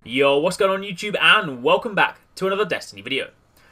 Yo, what's going on YouTube, and welcome back to another Destiny video.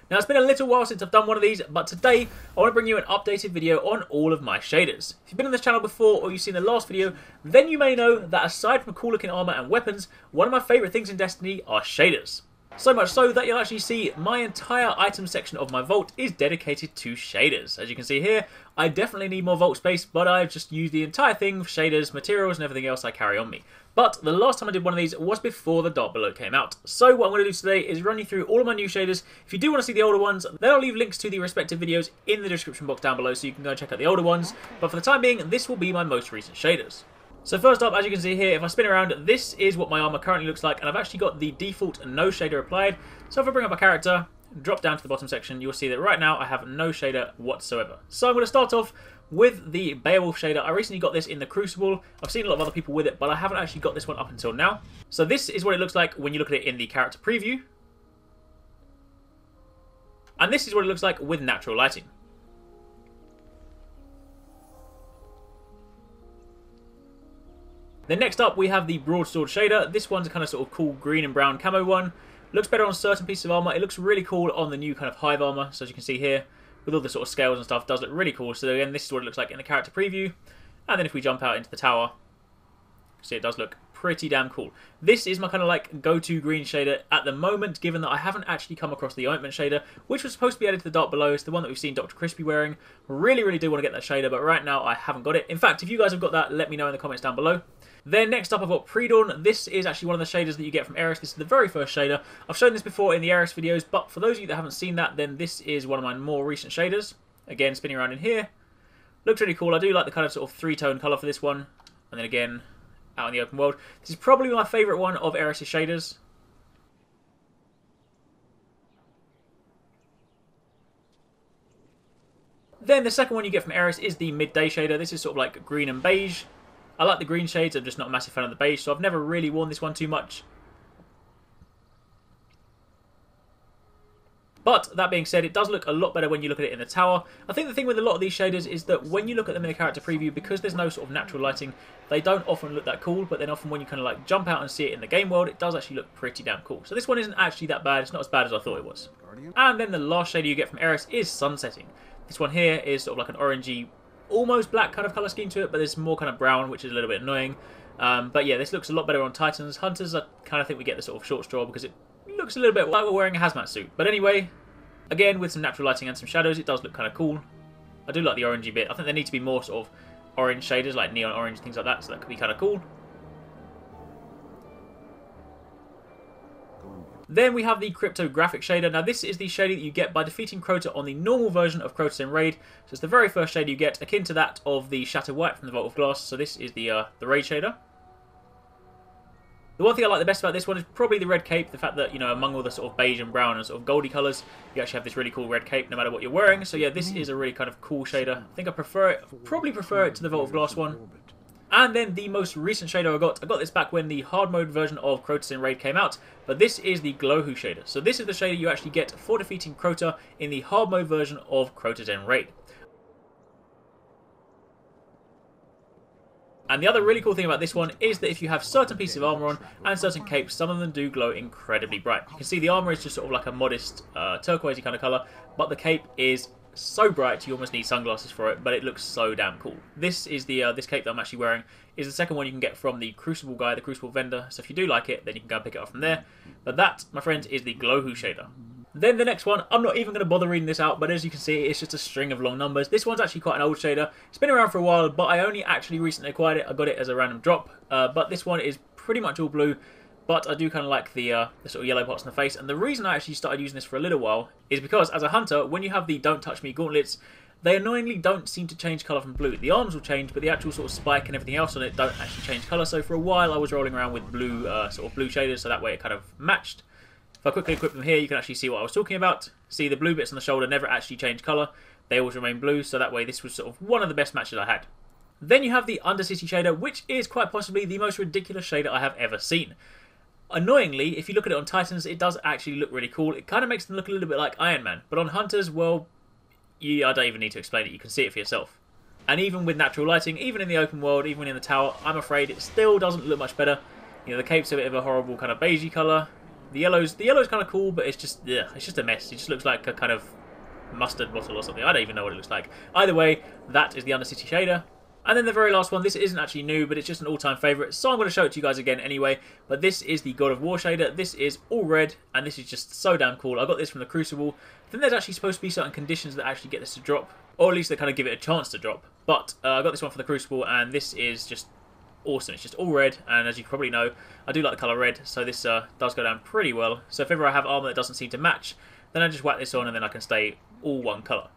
Now, it's been a little while since I've done one of these, but today I want to bring you an updated video on all of my shaders. If you've been on this channel before or you've seen the last video, then you may know that aside from cool looking armor and weapons, one of my favourite things in Destiny are shaders. So much so that you'll actually see my entire item section of my vault is dedicated to shaders. As you can see here, I definitely need more vault space, but I've just used the entire thing for shaders, materials, and everything else I carry on me. But the last time I did one of these was before the Dark Below came out. So what I'm going to do today is run you through all of my new shaders. If you do want to see the older ones, then I'll leave links to the respective videos in the description box down below so you can go and check out the older ones. But for the time being, this will be my most recent shaders. So first up, as you can see here, if I spin around, this is what my armor currently looks like, and I've actually got the default no shader applied. So if I bring up my character, drop down to the bottom section, you'll see that right now I have no shader whatsoever. So I'm going to start off with the Beowulf Shader. I recently got this in the Crucible. I've seen a lot of other people with it, but I haven't actually got this one up until now. So this is what it looks like when you look at it in the character preview. And this is what it looks like with natural lighting. Then next up we have the Broadsword Shader. This one's a kind of sort of cool green and brown camo one. Looks better on certain pieces of armor. It looks really cool on the new kind of hive armor. So as you can see here, with all the sort of scales and stuff, does look really cool. So again, this is what it looks like in the character preview. And then if we jump out into the tower, see, it does look pretty damn cool. This is my kind of like go-to green shader at the moment, given that I haven't actually come across the ointment shader, which was supposed to be added to the Dark Below. It's the one that we've seen Dr. Crispy wearing. Really do want to get that shader, but right now I haven't got it. In fact, if you guys have got that, let me know in the comments down below. Then next up I've got Pre-Dawn. This is actually one of the shaders that you get from Arekkz. This is the very first shader. I've shown this before in the Arekkz videos, but for those of you that haven't seen that, then this is one of my more recent shaders. Again, spinning around in here. Looks really cool. I do like the kind of sort of three-tone colour for this one. And then again, out in the open world. This is probably my favourite one of Arekkz's shaders. Then the second one you get from Arekkz is the Midday shader. This is sort of like green and beige. I like the green shades, I'm just not a massive fan of the beige, so I've never really worn this one too much. But, that being said, it does look a lot better when you look at it in the tower. I think the thing with a lot of these shaders is that when you look at them in the character preview, because there's no sort of natural lighting, they don't often look that cool, but then often when you kind of like jump out and see it in the game world, it does actually look pretty damn cool. So this one isn't actually that bad, it's not as bad as I thought it was. And then the last shader you get from Arekkz is Sunsetting. This one here is sort of like an orangey, almost black kind of colour scheme to it, but there's more kind of brown, which is a little bit annoying. But yeah, this looks a lot better on Titans. Hunters, I kind of think we get the sort of short straw because it looks a little bit like we're wearing a hazmat suit. But anyway, again, with some natural lighting and some shadows, it does look kind of cool. I do like the orangey bit. I think there need to be more sort of orange shaders, like neon orange, things like that, so that could be kind of cool. Then we have the Cryptographic shader. Now this is the shader that you get by defeating Crota on the normal version of Crota's in Raid. So it's the very first shader you get, akin to that of the Shatter White from the Vault of Glass. So this is the Raid shader. The one thing I like the best about this one is probably the red cape. The fact that, you know, among all the sort of beige and brown and sort of goldy colours, you actually have this really cool red cape no matter what you're wearing. So yeah, this is a really kind of cool shader. I think I prefer it, probably prefer it to the Vault of Glass one. And then the most recent shader I got this back when the hard mode version of Crota's in Raid came out, but this is the Glowhoo shader. So this is the shader you actually get for defeating Crota in the hard mode version of Crota's in Raid. And the other really cool thing about this one is that if you have certain pieces of armor on and certain capes, some of them do glow incredibly bright. You can see the armor is just sort of like a modest turquoisey kind of colour, but the cape is so bright you almost need sunglasses for it, but it looks so damn cool. This is the this cape that I'm actually wearing is the second one you can get from the Crucible guy, the Crucible vendor. So if you do like it, then you can go and pick it up from there. But that, my friends, is the Glowhoo shader. Then the next one, I'm not even going to bother reading this out, but as you can see, it's just a string of long numbers. This one's actually quite an old shader. It's been around for a while, but I only actually recently acquired it. I got it as a random drop, but this one is pretty much all blue. But I do kind of like the sort of yellow parts on the face. And the reason I actually started using this for a little while is because as a hunter, when you have the Don't Touch Me gauntlets, they annoyingly don't seem to change colour from blue. The arms will change, but the actual sort of spike and everything else on it don't actually change colour. So for a while I was rolling around with blue, sort of blue shaders, so that way it kind of matched. If I quickly equip them here, you can actually see what I was talking about. See, the blue bits on the shoulder never actually change colour. They always remain blue, so that way this was sort of one of the best matches I had. Then you have the Undercity shader, which is quite possibly the most ridiculous shader I have ever seen. Annoyingly, if you look at it on Titans, it does actually look really cool. It kind of makes them look a little bit like Iron Man. But on Hunters, well, I don't even need to explain it. You can see it for yourself. And even with natural lighting, even in the open world, even in the tower, I'm afraid it still doesn't look much better. You know, the cape's a bit of a horrible kind of beigey colour. The yellow's kind of cool, but it's just a mess. It just looks like a kind of mustard bottle or something. I don't even know what it looks like. Either way, that is the Undercity shader. And then the very last one, this isn't actually new, but it's just an all-time favourite, so I'm going to show it to you guys again anyway. But this is the God of War shader. This is all red, and this is just so damn cool. I got this from the Crucible. I think there's actually supposed to be certain conditions that actually get this to drop, or at least they kind of give it a chance to drop. But I got this one for the Crucible, and this is just awesome. It's just all red, and as you probably know, I do like the colour red, so this does go down pretty well. So if ever I have armour that doesn't seem to match, then I just whack this on, and then I can stay all one colour.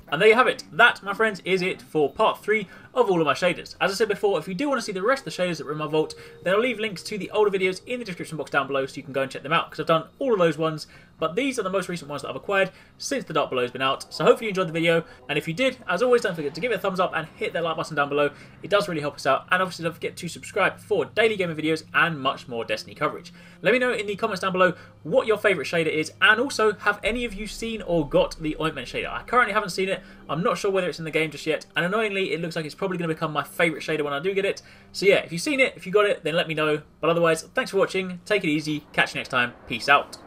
And there you have it. That, my friends, is it for part 3 of all of my shaders. As I said before, if you do want to see the rest of the shaders that were in my vault, then I'll leave links to the older videos in the description box down below so you can go and check them out, because I've done all of those ones, but these are the most recent ones that I've acquired since the Dark Below's been out. So hopefully you enjoyed the video, and if you did, as always, don't forget to give it a thumbs up and hit that like button down below. It does really help us out, and obviously don't forget to subscribe for daily gaming videos and much more Destiny coverage. Let me know in the comments down below what your favourite shader is, and also, have any of you seen or got the Ointment shader? I currently haven't seen it. I'm not sure whether it's in the game just yet, and annoyingly, it looks like it's probably going to become my favourite shader when I do get it. So yeah, if you've seen it, if you got it, then let me know. But otherwise, thanks for watching, take it easy, catch you next time, peace out.